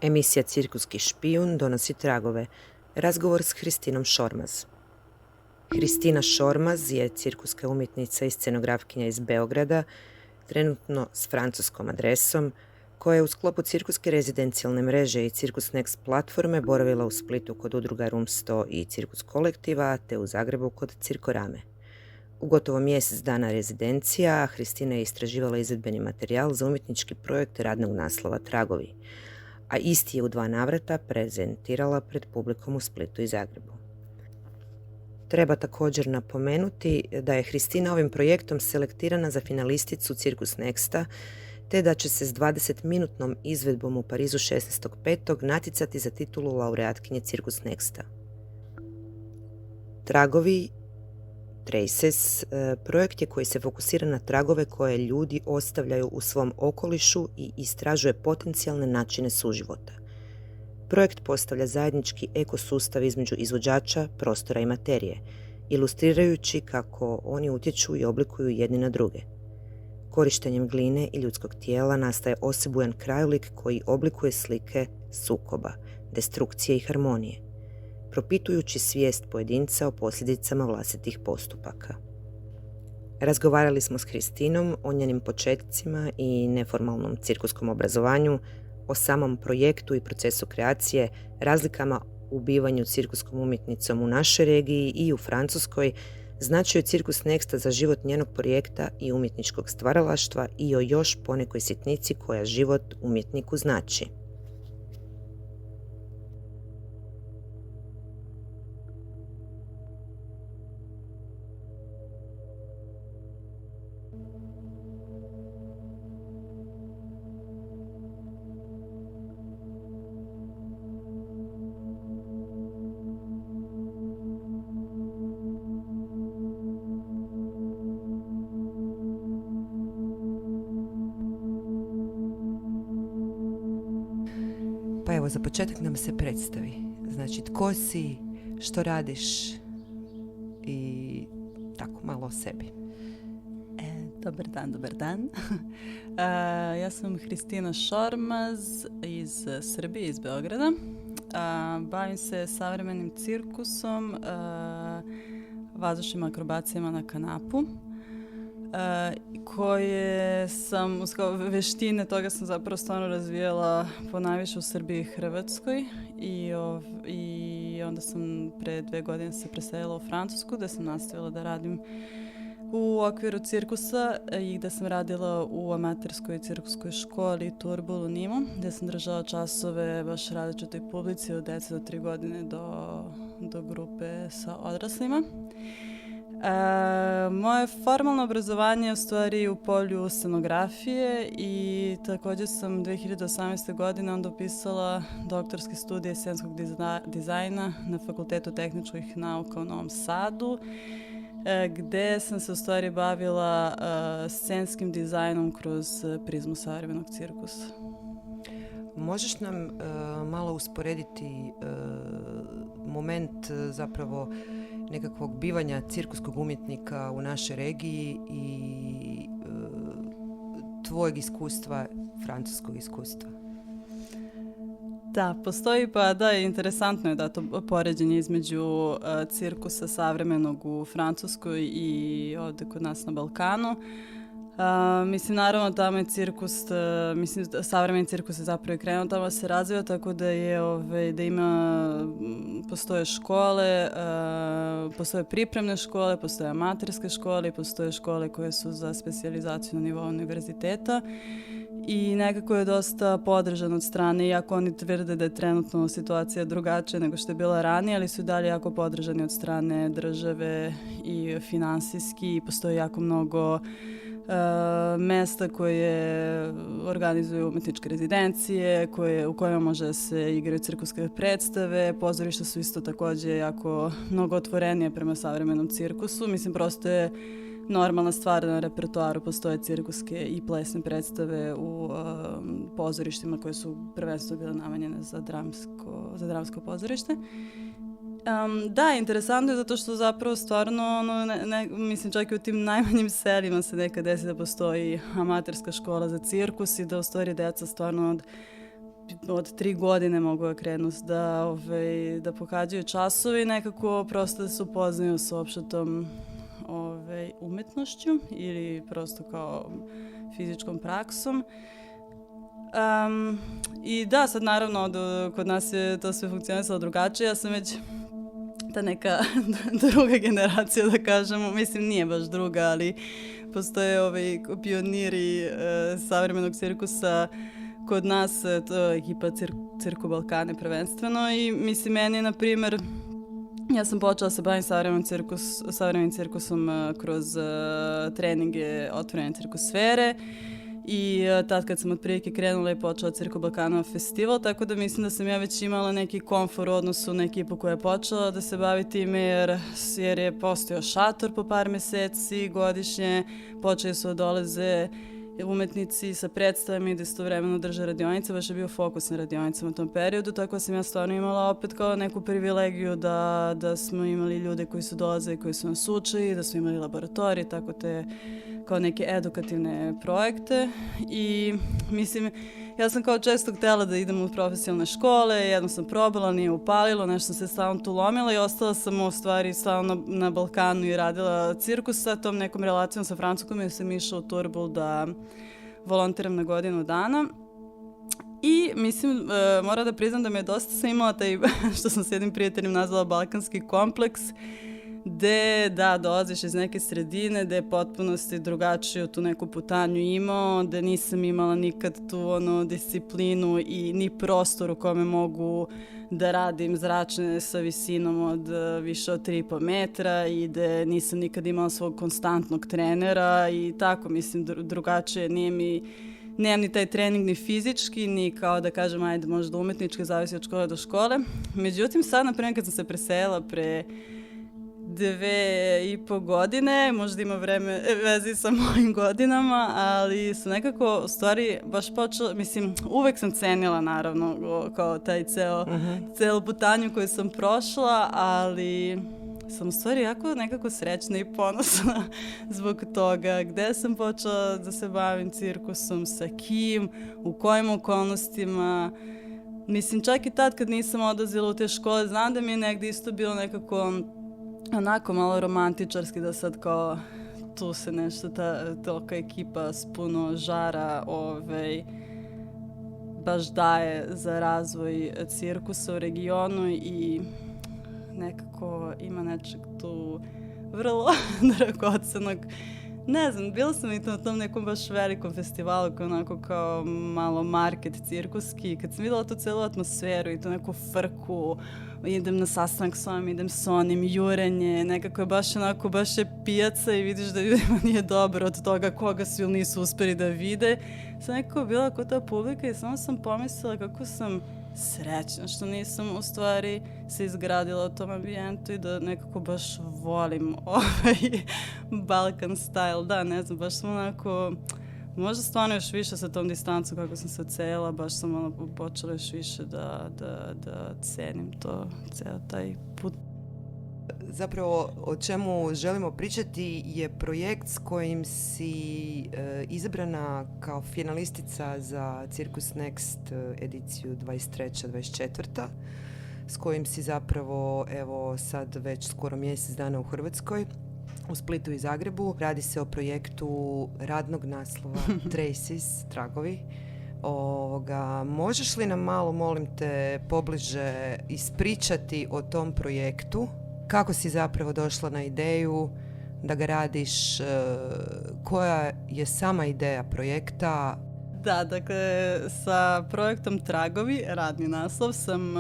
Emisija Cirkuski špijun donosi tragove. Razgovor s Hristinom Šormaz. Hristina Šormaz je cirkuska umjetnica i scenografkinja iz Beograda, trenutno s francuskom adresom, koja je u sklopu cirkuske rezidencijalne mreže i Cirkus Next platforme boravila u Splitu kod udruga Room 100 i Cirkus kolektiva, te u Zagrebu kod Cirkorame. U gotovo mjesec dana rezidencija, Hristina je istraživala izvedbeni materijal za umjetnički projekt radnog naslova Tragovi, a isti je u 2 navrata prezentirala pred publikom u Splitu i Zagrebu. Treba također napomenuti da je Hristina ovim projektom selektirana za finalisticu Cirkus Nexta, te da će se s 20-minutnom izvedbom u Parizu 16.5. natjecati za titulu laureatkinje Cirkus Nexta. Tragovi, Traces, projekt je koji se fokusira na tragove koje ljudi ostavljaju u svom okolišu i istražuje potencijalne načine suživota. Projekt postavlja zajednički ekosustav između izvođača, prostora i materije, ilustrirajući kako oni utječu i oblikuju jedni na druge. Korištenjem gline i ljudskog tijela nastaje osebujan krajolik koji oblikuje slike sukoba, destrukcije i harmonije, propitujući svijest pojedinca o posljedicama vlastitih postupaka. Razgovarali smo s Hristinom o njenim početcima i neformalnom cirkuskom obrazovanju, o samom projektu i procesu kreacije, razlikama u bivanju cirkuskom umjetnicom u našoj regiji i u Francuskoj, značaju Cirkus Nexta za život njenog projekta i umjetničkog stvaralaštva i o još ponekoj sitnici koja život umjetniku znači. Pa evo, za početak nam se predstavi. Znači, tko si, što radiš i tako malo o sebi. Dobar dan. Ja sam Hristina Šormaz iz Srbije, iz Beograda. Bavim se savremenim cirkusom, vazdušnim akrobacijama na kanapu, koje sam, veštine toga sam zapravo stvarno razvijala ponajviše u Srbiji i Hrvatskoj i onda sam pre 2 godine se preselila u Francusku, gde sam nastavila da radim u okviru cirkusa i gde sam radila u amaterskoj cirkuskoj školi Turbul u Nimu, gde sam držala časove baš različitoj publici od dece do 3 godine do grupe sa odraslima. Moje formalno obrazovanje je u stvari u polju scenografije i također sam 2018. godine onda upisala doktorske studije scenskog dizajna na Fakultetu tehničkih nauka u Novom Sadu, gde sam se u stvari bavila scenskim dizajnom kroz prizmu savremenog cirkusa. Možeš nam malo usporediti moment zapravo nekakvog bivanja cirkuskog umjetnika u našoj regiji i tvojeg iskustva, francuskog iskustva? Da, postoji interesantno je da to poređenje između cirkusa savremenog u Francuskoj i ovdje kod nas na Balkanu. Naravno tamo je cirkus, savremeni cirkus je zapravo i krenuo tamo se razvija, tako da postoje škole, postoje pripremne škole, postoje amaterske škole i postoje škole koje su za specijalizaciju na nivou univerziteta. I nekako je dosta podržan od strane, iako oni tvrde da je trenutno situacija drugačija nego što je bila ranije, ali su i dalje jako podržani od strane države i finansijski i postoji jako mnogo mesta koje organizuju umetničke rezidencije, u kojima može da se igraju cirkuske predstave. Pozorišta su isto također jako mnogo otvorenije prema savremenom cirkusu. Prosto je normalna stvar da na repertoaru postoje cirkuske i plesne predstave u pozorištima koje su prvenstveno bile namenjene za dramsko pozorište. Da, interesantno je zato što zapravo stvarno, čak i u tim najmanjim selima se nekad desi da postoji amaterska škola za cirkus i da u stvari deca stvarno od od 3 godine mogu da krenu da pohađaju časove i nekako prosto da se upoznaju sa opštom umetnošću ili prosto kao fizičkom praksom. I da, sad naravno kod nas je to sve funkcionisalo drugačije. Ja sam već ta neka druga generacija, da kažemo, mislim nije baš druga, ali postoje pioniri savremenog cirkusa kod nas, to je ekipa Cirko Balkane prvenstveno i mislim meni, na primer, ja sam počela se bavim savremenim cirkusom kroz treninge otvorene cirkusfere i tad kad sam otprilike krenula i počela Cirko Balkanova festival, tako da mislim da sam ja već imala neki komfor u odnosu na ekipu koja je počela da se bavi time jer je postojao šator po par meseci godišnje, počeli su da dolaze umetnici sa predstavama i da istovremeno drže radionice, baš je bio fokus na radionicama u tom periodu, tako sam ja stvarno imala opet kao neku privilegiju da smo imali ljude koji su dolazili, koji su nas učili, da smo imali laboratorije, tako te kao neke edukativne projekte i mislim, ja sam kao često htjela da idem u profesionalne škole, jednom sam probala, nije upalilo, nešto sam se stalno tu lomila i ostala sam u stvari stalno na Balkanu i radila cirkus sa tom nekom relacijom sa Francuskom jer sam išla u Turbul da volontiram na godinu dana. I mislim, moram da priznam da me dosta sam imala taj, što sam s jednim prijateljem nazvala balkanski kompleks, gde, da, dolaziš iz neke sredine, gde je potpunosti drugačiju tu neku putanju imao, gde nisam imala nikad tu disciplinu i ni prostor u kome mogu da radim zračne sa visinom od više od 3,5 metra i gde nisam nikad imala svog konstantnog trenera i tako, mislim, drugačije, nemam ni taj trening ni fizički, ni kao da kažem, ajde, možda umetnički, zavisi od škole do škole. Međutim, sad, na primjer, kad sam se preselila pre 2,5 godine, možda ima vezi sa mojim godinama, ali sam nekako, u stvari, baš počela, mislim, uvek sam cenila, naravno, kao taj celu putanju koju sam prošla, ali sam u stvari jako nekako srećna i ponosna zbog toga gde sam počela da se bavim cirkusom, sa kim, u kojim okolnostima. Mislim, čak i tad kad nisam odlazila u te škole, znam da mi je negdje isto bilo nekako onako malo romantičarski da sad kao tu se nešto, tolika ekipa s puno žara baš daje za razvoj cirkusa u regionu i nekako ima nečeg tu vrlo dragocenog. Ne znam, bila sam i na tom nekom baš velikom festivalu koji onako kao malo market cirkuski. Kad sam videla tu celu atmosferu i tu neku frku, idem na sastanak s ovim, idem s onim, jurenje, nekako je baš onako, baš je pijaca i vidiš da ljudima nije dobro od toga koga svi nisu uspeli da vide. Sam nekako bila kao ta publika i samo sam pomislila kako sam srećna što nisam u stvari se izgradila u tom ambijentu i da nekako baš volim Balkan style. Da, ne znam, baš sam onako, možda stvarno još više sa tom distancu kako sam se odsela, baš sam počela još više da cenim to, ceo taj put. Zapravo, o čemu želimo pričati je projekt s kojim si izabrana kao finalistica za Cirkus Next ediciju 23-24, s kojim si zapravo, evo, sad već skoro mjesec dana u Hrvatskoj, u Splitu i Zagrebu. Radi se o projektu radnog naslova Traces, tragovi. Možeš li nam malo, molim te, pobliže ispričati o tom projektu? Kako si zapravo došla na ideju da ga radiš, koja je sama ideja projekta? Da, dakle, sa projektom Tragovi, radni naslov, sam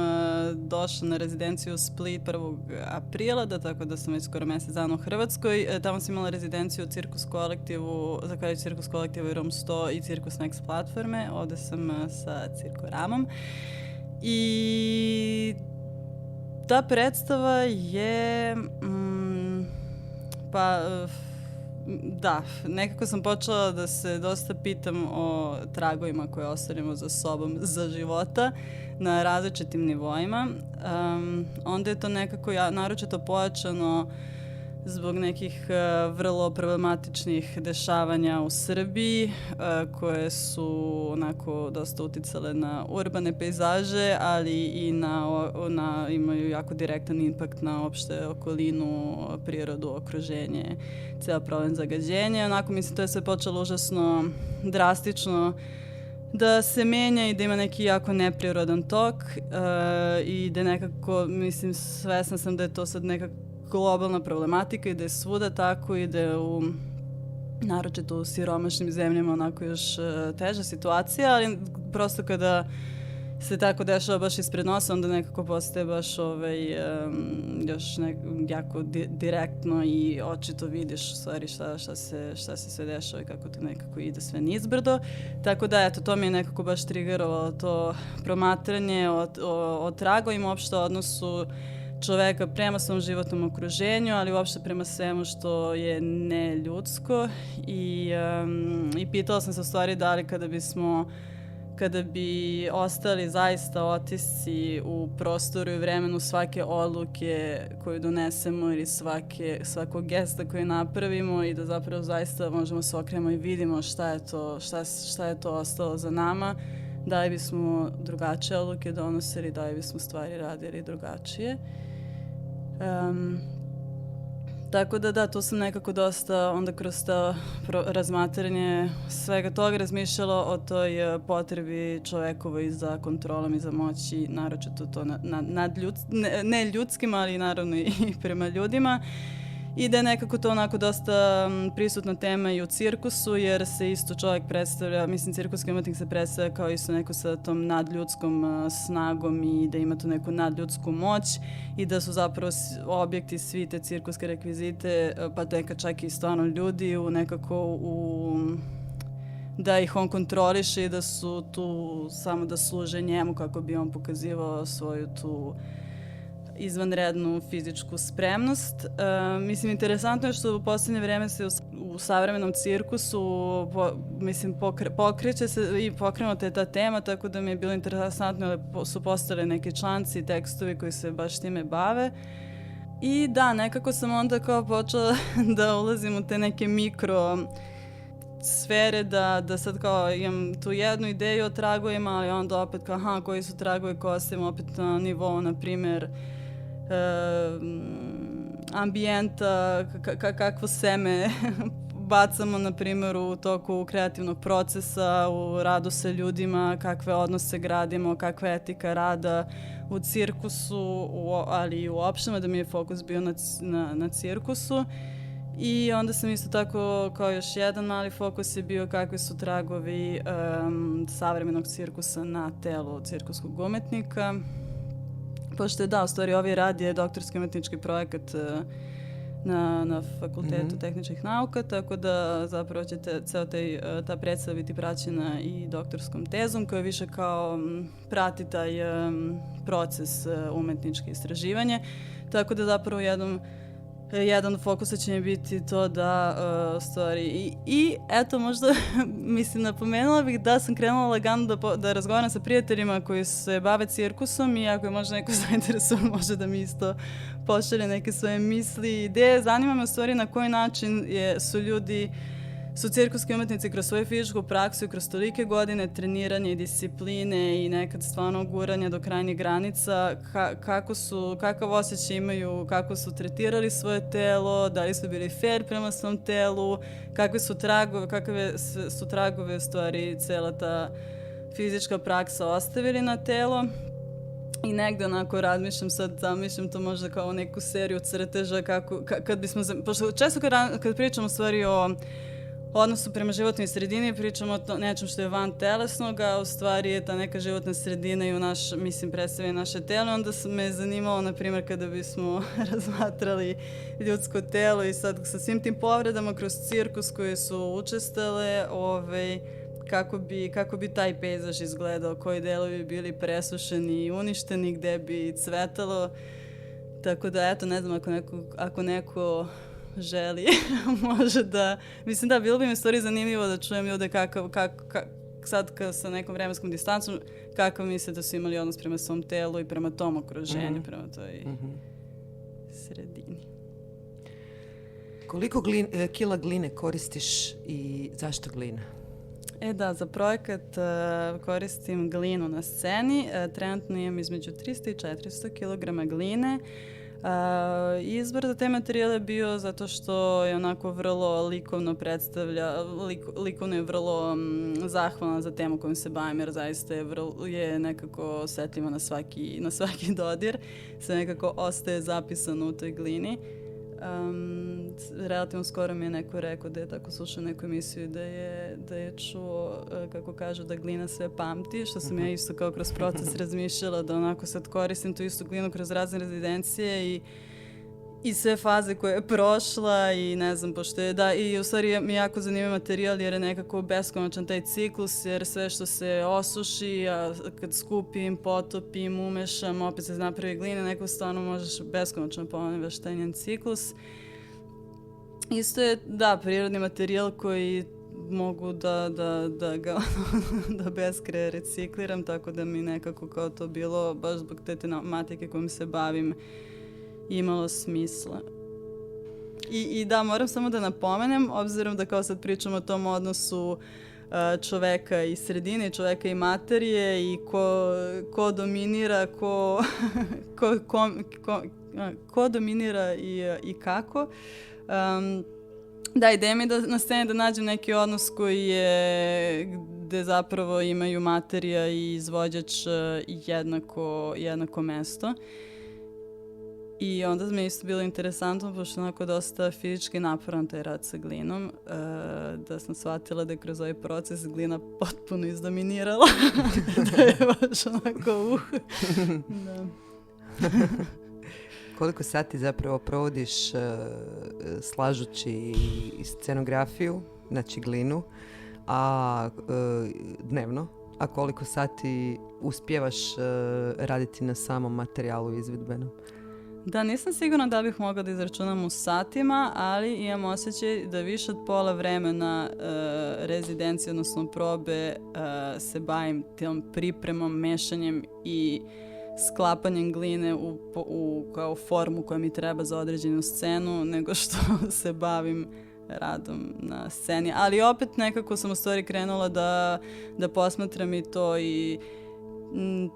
došla na rezidenciju u Split 1. aprila, tako da sam već skoro mjesec dana u Hrvatskoj. Tamo sam imala rezidenciju u Cirkus kolektivu, zahvaljujući Cirkus kolektivu i Room 100 i Cirkus Next platforme. Ovde sam sa Cirkoramom. I ta predstava je, da, nekako sam počela da se dosta pitam o tragovima koje ostavljamo za sobom za života na različitim nivoima. Onda je to nekako naročito pojačano zbog nekih vrlo problematičnih dešavanja u Srbiji koje su onako dosta uticale na urbane pejzaže, ali i imaju jako direktan impakt na opšte okolinu, prirodu, okruženje, ceo problem zagađenja. Onako, mislim, to je sve počelo užasno drastično da se menja i da ima neki jako neprirodan tok i da nekako, mislim, svesna sam da je to sad neka globalna problematika i da je svuda tako i da je naročito u siromašnim zemljama onako još teža situacija, ali prosto kada se tako dešava baš ispred nosa, onda nekako postaje baš još jako direktno i očito vidiš u stvari šta se sve dešava i kako to nekako ide sve nizbrdo. Tako da, eto, to mi je nekako baš triggerovalo to promatranje o tragovima, uopšte odnosu čoveka prema svom životnom okruženju, ali uopšte prema svemu što je neljudsko i pitala sam se u stvari da li kada bi ostali zaista otisci u prostoru i vremenu svake odluke koju donesemo ili svakog gesta koji napravimo i da zapravo zaista možemo se okrenemo i vidimo šta je to ostalo za nama, da li bismo drugačije odluke donosili, da li bismo stvari radili drugačije. Tako da, tu sam nekako dosta onda kroz to razmatranje svega toga razmišljala o toj potrebi čovekovoj za kontrolom i za moći, naročito to ne ljudskim, ali naravno i prema ljudima. I da je nekako to onako dosta prisutna tema i u cirkusu, jer se isto čovjek predstavlja, mislim, cirkuski umetnik se predstavlja kao isto neko sa tom nadljudskom snagom i da ima tu neku nadljudsku moć i da su zapravo objekti svi te cirkuske rekvizite, pa neka čak i stvarno ljudi nekako da ih on kontroliše i da su tu samo da služe njemu kako bi on pokazivao svoju tu izvanrednu fizičku spremnost. Mislim, interesantno je što u posljednje vreme se u savremenom cirkusu pokreće se i pokrenuta je ta tema, tako da mi je bilo interesantno da su postale neki članci i tekstovi koji se baš time bave. I da, nekako sam onda kao počela da ulazim u te neke mikro sfere, da sad kao imam tu jednu ideju o tragovima, ali onda opet kao koji su tragovi koje ostavimo opet na nivou, na primjer, ambijenta, kakvo seme bacamo, na primjer, u toku kreativnog procesa, u radu sa ljudima, kakve odnose gradimo, kakva etika rada u cirkusu, ali i u opštama, da mi je fokus bio na cirkusu. I onda sam isto tako, kao još jedan mali fokus je bio kakvi su tragovi savremenog cirkusa na telu cirkuskog umetnika. Pošto je, u stvari ovaj rad je doktorski umetnički projekat na Fakultetu tehničkih nauka, tako da zapravo će ta predstava biti praćena i doktorskom tezom koja više kao prati taj proces umetničke istraživanje. Tako da zapravo jedan od fokusa će mi biti to da stvari i eto možda mislim napomenula bih da sam krenula lagano da razgovaram sa prijateljima koji se bave cirkusom i ako je možda neko zainteresovan može da mi isto pošalje neke svoje misli i ideje. Zanima me u stvari na koji način su cirkuski umetnici kroz svoju fizičku praksu i kroz tolike godine treniranja i discipline i nekad stvarno guranja do krajnjih granica, kakav osjećaj imaju, kako su tretirali svoje telo, da li su bili fair prema svom telu, kakve su tragove u stvari cela ta fizička praksa ostavili na telo. I negde onako zamišljam to možda kao neku seriju crteža pošto često kad pričamo u stvari o odnosu prema životnoj sredini, pričamo o nečem što je van telesnog, a u stvari je ta neka životna sredina i predstavlja naše telo. Onda me zanimalo, na primjer, kada bismo razmatrali ljudsko telo i sad sa svim tim povredama kroz cirkus koje su učestale, kako bi taj pejzaž izgledao, koji delovi bi bili presušeni i uništeni, gde bi cvetalo. Tako da, eto, ne znam, ako neko želi, može da... Mislim da, bilo bi mi stvari zanimljivo da čujem ljude sad sa nekom vremenskom distancom, kakav misle da su imali odnos prema svom telu i prema tom okruženju, prema toj sredini. Koliko kila gline koristiš i zašto glina? Za projekat koristim glinu na sceni. Trenutno imam između 300 i 400 kg gline. Izbor za te materijale je bio zato što je onako vrlo likovno predstavlja, likovno je vrlo zahvalna za temu kojom se bavim, jer zaista je nekako osetljiva na svaki dodir. Sve nekako ostaje zapisano u toj glini. Relativno skoro mi je neko rekao da je tako slušao neku emisiju da je čuo kako kažu da glina sve pamti, što sam ja isto kao kroz proces razmišljala da onako sad koristim tu istu glinu kroz razne rezidencije i sve faze koje je prošla i ne znam, pošto je i u stvari mi jako zanimljiv materijal jer je nekako beskonačan taj ciklus, jer sve što se osuši, a kad skupim, potopim, umešam, opet se napravi glina, neko stvarno možeš beskonačno ponoviti taj njen ciklus. Isto je, prirodni materijal koji mogu da ga beskraj recikliram, tako da mi nekako kao to bilo, baš zbog te tematike kojom se bavim, imalo smisla. I moram samo da napomenem, obzirom da kao sad pričamo o tom odnosu čoveka i sredine, čoveka i materije i ko dominira, ko dominira i kako. Ideja mi je na sceni da nađem neki odnos koji je gde zapravo imaju materija i izvođač jednako mesto. I onda mi je isto bilo interesantno, pošto onako dosta fizički naporan taj rad sa glinom, da sam shvatila da je kroz ovaj proces glina potpuno izdominirala. Da je baš onako Da. Koliko sati zapravo provodiš slažući i scenografiju, znači glinu, dnevno, a koliko sati uspijevaš raditi na samom materijalu izvedbenom? Da, nisam sigurna da bih mogla da izračunam u satima, ali imam osjećaj da više od pola vremena rezidencije, odnosno probe, se bavim tom pripremom, mešanjem i sklapanjem gline kao formu koja mi treba za određenu scenu, nego što se bavim radom na sceni. Ali opet nekako sam u stvari krenula da posmatram i to i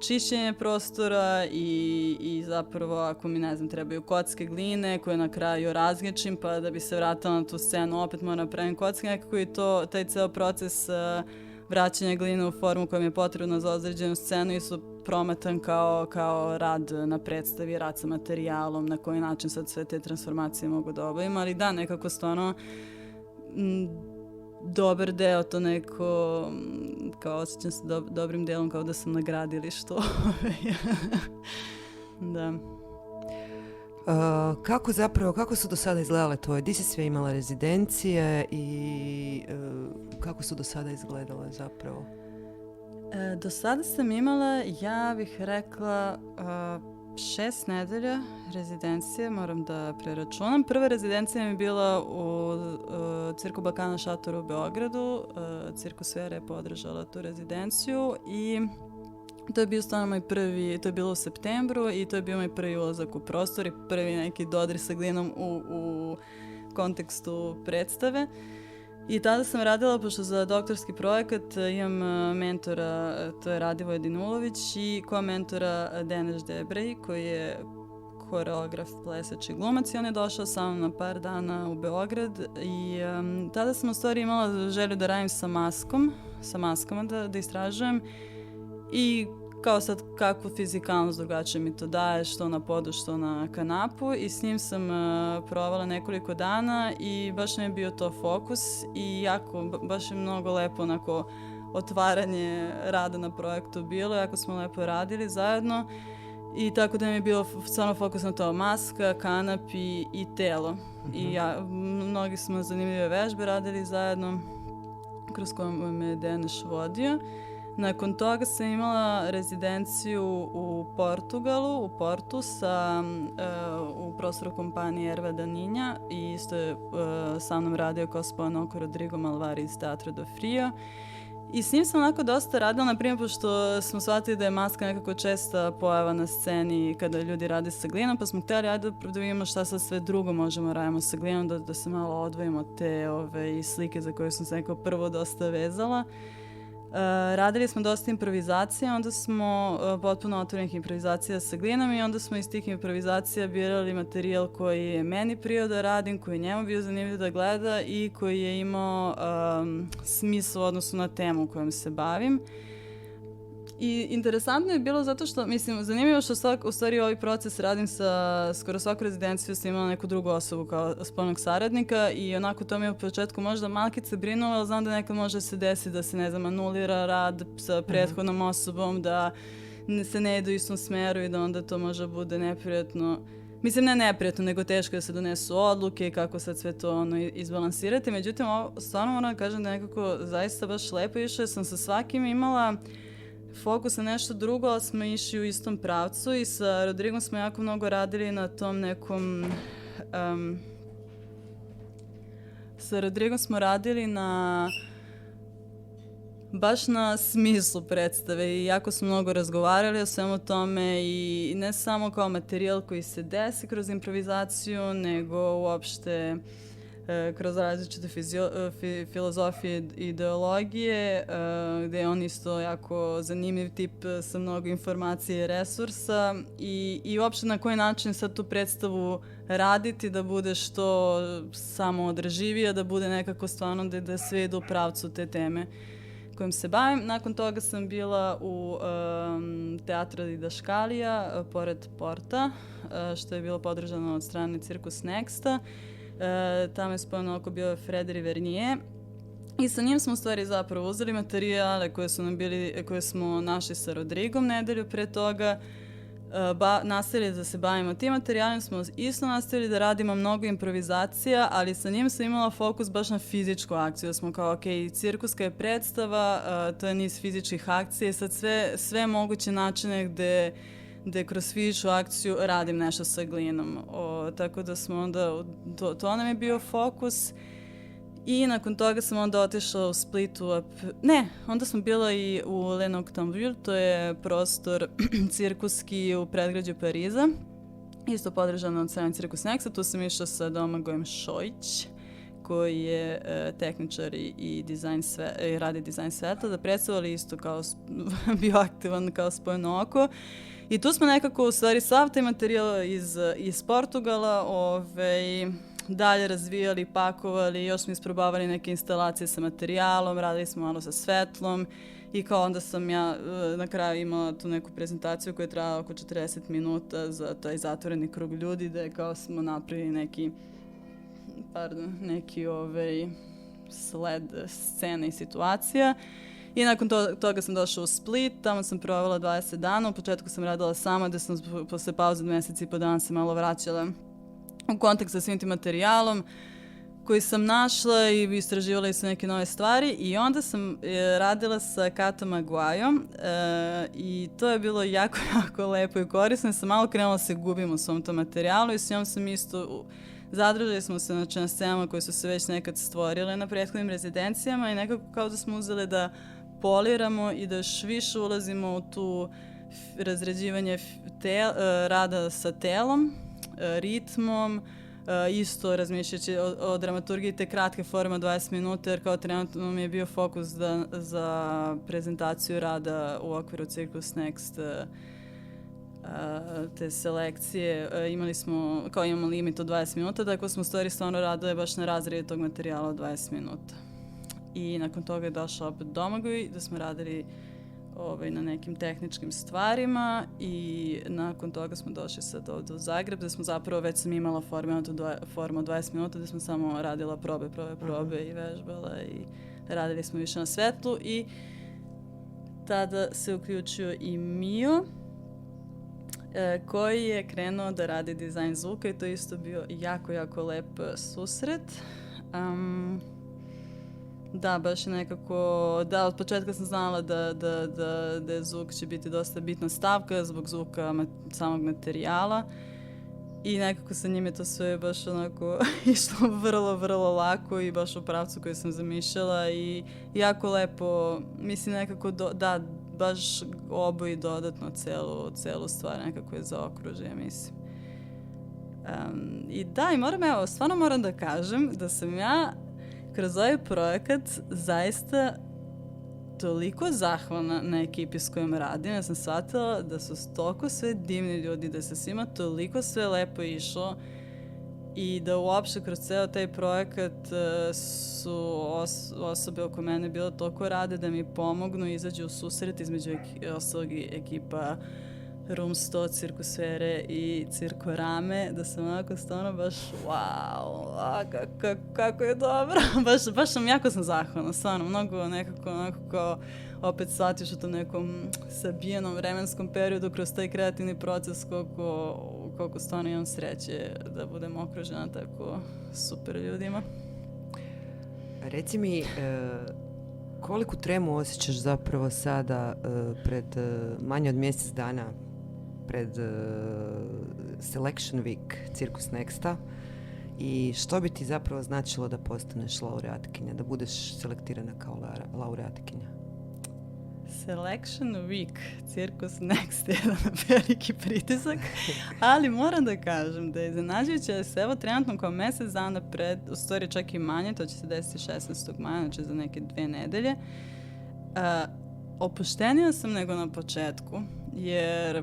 čišćenje prostora i zapravo ako mi trebaju kocke gline koje na kraju razgečim, pa da bi se vratila na tu scenu opet moram napraviti kocke, nekako i taj ceo proces vraćanja gline u formu koja mi je potrebna za određenu scenu i su promatan kao rad na predstavi, rad sa materijalom, na koji način sad sve te transformacije mogu da obavim, ali nekako stvarno dobar deo, to neko, kao osjećam se dobrim delom kao da sam na gradilištu. Da. Kako su do sada izgledale tvoje? Di si sve imala rezidencije i kako su do sada izgledale zapravo? Do sada sam imala, ja bih rekla, 6 nedelja rezidencije, moram da preračunam. Prva rezidencija mi je bila u Cirku Balkana šatoru u Beogradu. Cirkus Vera je podržala tu rezidenciju i to je bio stvarno moj prvi, to je bilo u septembru i to je bio moj prvi ulazak u prostor i prvi neki dodir sa glinom u kontekstu predstave. I tada sam radila, pošto za doktorski projekat imam mentora, to je Radivoj Dinulović, i ko-mentora Deneš Debrej, koji je koreograf, plesač i glumac, i on je došao sa mnom na par dana u Beograd i tada sam u stvari imala želju da radim sa maskama da istražujem i kao sad kakvu fizikalnost drugačije mi to daje, što na podu, što na kanapu, i s njim sam provala nekoliko dana i baš mi je bio to fokus i baš je mnogo lepo onako otvaranje rada na projektu bilo, jako smo lepo radili zajedno i tako da mi je bilo stvarno fokus na to, maska, kanap i telo. I mnogi smo zanimljive vežbe radili zajedno kroz koju me Deneš vodio. Nakon toga sam imala rezidenciju u Portugalu, u Portu, u prostoru kompanije Erva Daninja i isto je sa mnom radio kao spojen oko Rodrigo Malvari iz Teatro do Frio. I s njim sam onako dosta radila, na primjer, pošto smo shvatili da je maska nekako česta pojava na sceni kada ljudi rade sa glinom, pa smo htjeli da vidimo šta sad sve drugo možemo radimo sa glinom, da se malo odvojimo od te slike za koje sam se nekako prvo dosta vezala. Radili smo dosta improvizacija, onda smo potpuno otvorenih improvizacija sa glinom i onda smo iz tih improvizacija birali materijal koji je meni prijao da radim, koji je njemu bio zanimljiv da gleda i koji je imao smisao u odnosu na temu kojom se bavim. I interesantno je bilo zato što, mislim, zanimljivo što u stvari ovaj proces radim sa skoro svaku rezidenciju sam imala neku drugu osobu kao spoljnog saradnika i onako to mi je u početku možda malkice brinulo, ali znam da nekad može se desiti da se, ne znam, anulira rad sa prethodnom osobom, da se ne ide u istom smeru i da onda to može bude neprijatno. Mislim, ne neprijatno, nego teško da se donesu odluke i kako sad sve to izbalansirati. Međutim, stvarno moram da kažem da nekako zaista baš lepo išlo, sam sa svakim imala fokus na nešto drugo, ali smo išli u istom pravcu i sa Rodrigom smo jako mnogo radili na tom nekom... sa Rodrigom smo radili baš na smislu predstave i jako smo mnogo razgovarali o svemu tome i ne samo kao materijal koji se desi kroz improvizaciju, nego uopšte kroz različite filozofije i ideologije, gde je on isto jako zanimljiv tip sa mnogo informacije i resursa i uopšte na koji način sad tu predstavu raditi da bude što samoodrživija, da bude nekako stvarno da sve ide u pravcu te teme kojim se bavim. Nakon toga sam bila u Teatru Didaškalija pored Porta, što je bilo podržano od strane Cirkus Nexta. Tamo je spojeno oko bio Frédéric Vernier i sa njim smo u stvari zapravo uzeli materijale koje smo našli sa Rodrigom nedelju pre toga, nastavili da se bavimo tim materijalima, smo isto nastavili da radimo mnogo improvizacija, ali sa njim sam imala fokus baš na fizičku akciju, da smo kao, ok, cirkuska je predstava, to je niz fizičkih akcija i sad sve moguće načine gde kroz fizičku akciju radim nešto sa glinom. Tako da smo onda, to nam je bio fokus i nakon toga sam onda otišla u Splitu, onda smo bila i u Le Noctambule, to je prostor cirkuski u predgrađu Pariza, isto podržano od strane Cirkus Nexta, tu sam išla sa Domagojem Šojić, koji je tehničar i radi dizajn svetla, da predstavili isto kao bio aktivan kao spojeno oko. I tu smo nekako, u stvari, sav taj materijal iz Portugala dalje razvijali, pakovali, još smo isprobavali neke instalacije sa materijalom, radili smo malo sa svetlom i kao onda sam ja na kraju imala tu neku prezentaciju koja je trajala oko 40 minuta za taj zatvoreni krug ljudi, da je kao smo napravili neki sled scena i situacija. I nakon toga sam došla u Split, tamo sam provela 20 dana, u početku sam radila sama, da sam posle pauze od mjeseci i po dana se malo vraćala u kontakt sa svim tim materijalom koji sam našla i istraživala se neke nove stvari i onda sam radila sa Katom Aguajom i to je bilo jako, jako lepo i korisno. Sam malo krenula se gubim u svom tom materijalu i s njom sam isto... Zadržali smo se na scenama koje su se već nekad stvorile na prethodnim rezidencijama i nekako kao da smo uzeli da poliramo i da još više ulazimo u tu razređivanje rada sa telom, ritmom, isto razmišljajući o dramaturgiji te kratke forme 20 minuta, jer kao trenutno mi je bio fokus za prezentaciju rada u okviru Cirkus Next te selekcije. Imamo limit od 20 minuta, tako smo stvarno radili baš na razredi tog materijala od 20 minuta. I nakon toga je došao opet Domagoj, da smo radili na nekim tehničkim stvarima i nakon toga smo došli sad ovdje u Zagreb, da smo zapravo već sam imala formu od 20 minuta, da smo samo radila probe i vežbala i radili smo više na svetlu i tada se uključio i Mio, koji je krenuo da radi dizajn zvuka i to je isto bio jako, jako lep susret. Da, baš nekako, od početka sam znala da je zvuk će biti dosta bitna stavka zbog zvuka samog materijala I nekako sa njim je to sve baš onako išlo vrlo, vrlo lako i baš u pravcu koju sam zamišljala i jako lepo, mislim nekako da, baš oboji dodatno celu stvar nekako je zaokružuje, mislim. I da, i stvarno moram da kažem da sam ja kroz ovaj projekat zaista toliko zahvalna na ekipi s kojom radim. Ja sam shvatila da su toliko sve divni ljudi, da se svima toliko sve lepo išlo i da uopšte kroz ceo taj projekat su osobe oko mene bile toliko rade da mi pomognu i izađu u susret između ostalog ekipa Room 100, Cirkusfere i Cirkorame, da sam onako stvarno baš wow, kako je dobro. baš sam jako zahvalna, stvarno, mnogo nekako onako kao opet shvatiš u tom nekom sabijenom vremenskom periodu kroz taj kreativni proces koliko stvarno imam sreće da budem okružena tako super ljudima. Reci mi, koliku tremu osjećaš zapravo sada pred manje od mjesec dana pred Selection Week Cirkus Nexta i što bi ti zapravo značilo da postaneš laureatkinja, da budeš selektirana kao laureatkinja? Selection Week Cirkus Next je jedan veliki pritisak, ali moram da kažem da je iznenađujuće da se evo trenutno kao mjesec dana pred, u stvari čak i manje, to će se desiti 16. maja, znači za neke 2 nedelje, opuštenija sam nego na početku, jer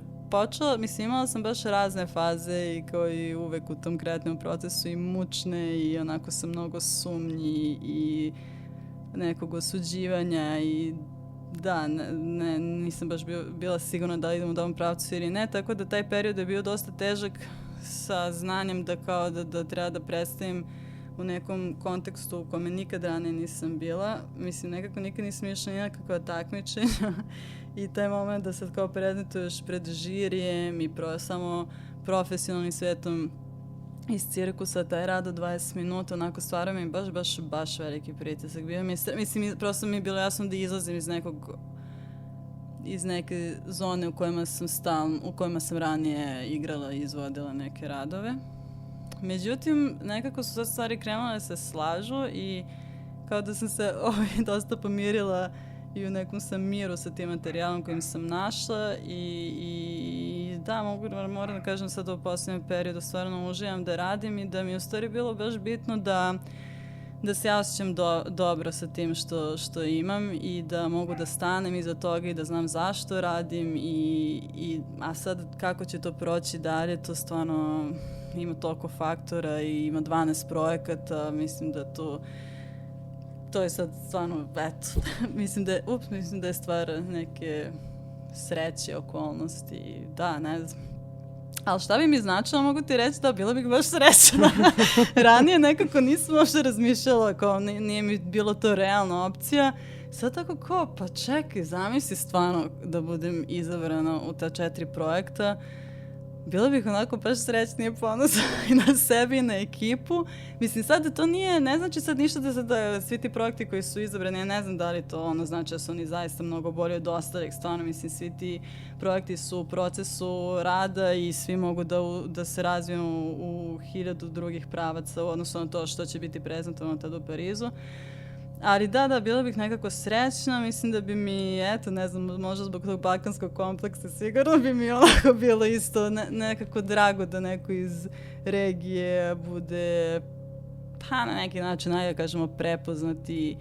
imala sam baš razne faze i kao i uvek u tom kreativnom procesu i mučne i onako sam mnogo sumnji i nekog osuđivanja i da, nisam baš bila sigurna da li idem u tom pravcu ili ne, tako da taj period je bio dosta težak sa znanjem da treba da predstavim u nekom kontekstu u kome nikad ranije nisam bila. Mislim, nekako nikad nisam išla ni nekakva takmičenja i taj moment da sad kao prezentuješ pred žirijem i samo profesionalnim svetom iz cirkusa, taj rad od 20 minuta, onako stvarao mi baš veliki pritisak. Mislim, prosto mi je bilo jasno da izlazim iz neke zone u kojima sam ranije igrala i izvodila neke radove. Međutim, nekako su sad stvari krenule da se slažu i kao da sam se dosta pomirila i u nekom sam miru sa tim materijalom kojim sam našla i da, moram da kažem sad u posljednjem periodu stvarno uživam da radim i da mi je u stvari bilo baš bitno da se ja osjećam dobro sa tim što imam i da mogu da stanem iza toga i da znam zašto radim a sad kako će to proći dalje, to stvarno ima toliko faktora i ima 12 projekata, mislim da to je sad stvarno, eto, mislim da je stvar neke sreće, okolnosti, da, ne znam. Ali šta bi mi značilo, mogu ti reći da bila bih baš srećna. Ranije nekako nisam uopšte razmišljala, kao nije mi bilo to realna opcija. Sad tako kao, pa čekaj, zamisli stvarno da budem izabrana u ta 4 projekta. Bila bih onako baš srećnije, ponosna i na sebi i na ekipu. Mislim, sad to ne znači sad ništa da svi ti projekti koji su izabrani, ja ne znam da li to znači da su oni zaista mnogo bolji od ostalih. Stvarno, mislim, svi ti projekti su u procesu rada i svi mogu da se razviju u 1000 drugih pravaca u odnosu na to što će biti prezentovano tad u Parizu. Ali da, bila bih nekako srećna, mislim da bi mi, eto, ne znam, možda zbog tog balkanskog kompleksa sigurno bi mi onako bilo isto nekako drago da neko iz regije bude, pa na neki način, ajde kažemo, prepoznati.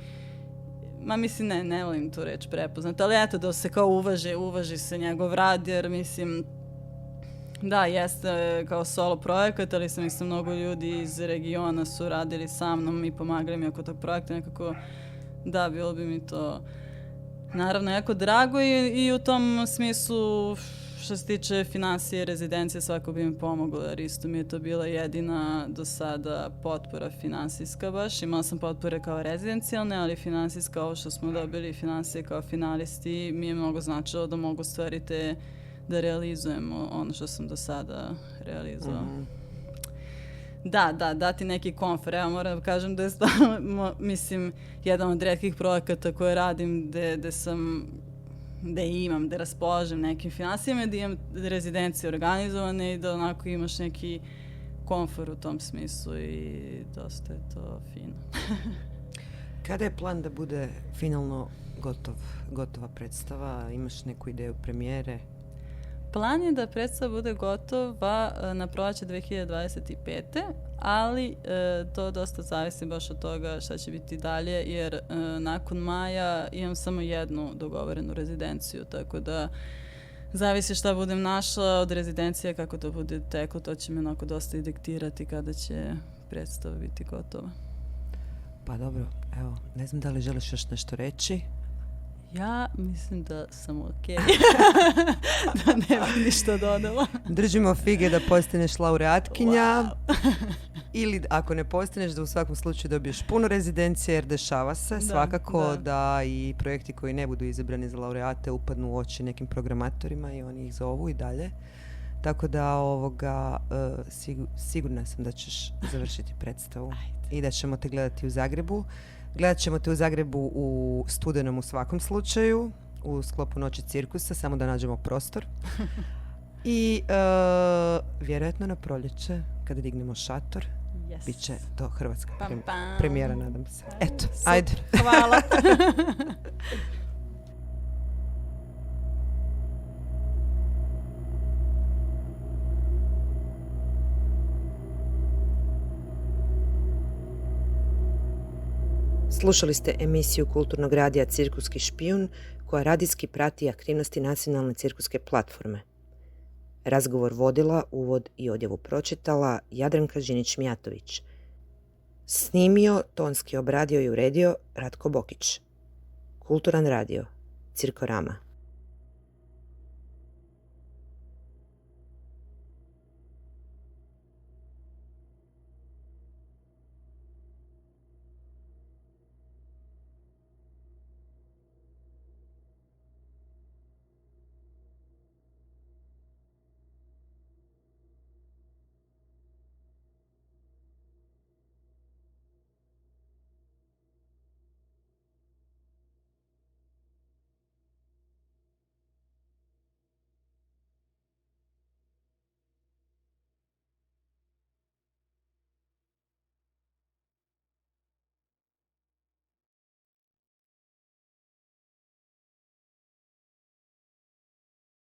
Ma mislim, ne volim tu reč prepoznati, ali eto, da se kao uvaži se njegov rad, jer mislim, da, jeste kao solo projekat, ali sam mnogo ljudi iz regiona su radili sa mnom i pomagali mi oko tog projekta, nekako, da, bilo bi mi to naravno jako drago i u tom smislu što se tiče finansije, rezidencije, svako bi mi pomoglo, jer isto mi je to bila jedina do sada potpora finansijska baš. Imala sam potpore kao rezidencijalne, ali finansijska, ovo što smo dobili finansije kao finalisti, mi je mnogo značilo da mogu stvariti da realizujemo ono što sam do sada realizovala. Mm-hmm. Da, dati neki komfor. Evo moram da kažem da je stvarno, mislim, jedan od retkih projekata koje radim da raspolažem nekim finansijama, da imam rezidencije organizovane i da onako imaš neki komfor u tom smislu i dosta je to fino. Kada je plan da bude finalno gotova predstava? Imaš neku ideju premijere? Plan je da predstava bude gotova na proleće 2025. Ali to dosta zavisi baš od toga šta će biti dalje, jer nakon maja imam samo jednu dogovorenu rezidenciju, tako da zavisi šta budem našla od rezidencije, kako to bude teklo, to će me onako dosta i diktirati kada će predstava biti gotova. Pa dobro, evo, ne znam da li želiš još nešto reći? Ja mislim da sam okej. Da ne bih ništa dodala. Držimo fige da postaneš laureatkinja. Wow. Ili ako ne postaneš, da u svakom slučaju dobiješ puno rezidencije, jer dešava se svakako da i projekti koji ne budu izabrani za laureate upadnu u oči nekim programatorima i oni ih zovu i dalje. Tako da sigurna sam da ćeš završiti predstavu. I da ćemo te gledati u Zagrebu. Gledat ćemo te u Zagrebu u studenom u svakom slučaju, u sklopu Noći cirkusa, samo da nađemo prostor. I vjerojatno na proljeće, kada dignemo šator, bit će to hrvatska premijera, nadam se. Eto, ajde. Hvala. Slušali ste emisiju kulturnog radija Cirkuski špijun, koja radijski prati aktivnosti nacionalne cirkuske platforme. Razgovor vodila, uvod i odjavu pročitala Jadranka Žinić-Mijatović. Snimio, tonski obradio i uredio Ratko Bokić. Kulturan radio, Cirkorama.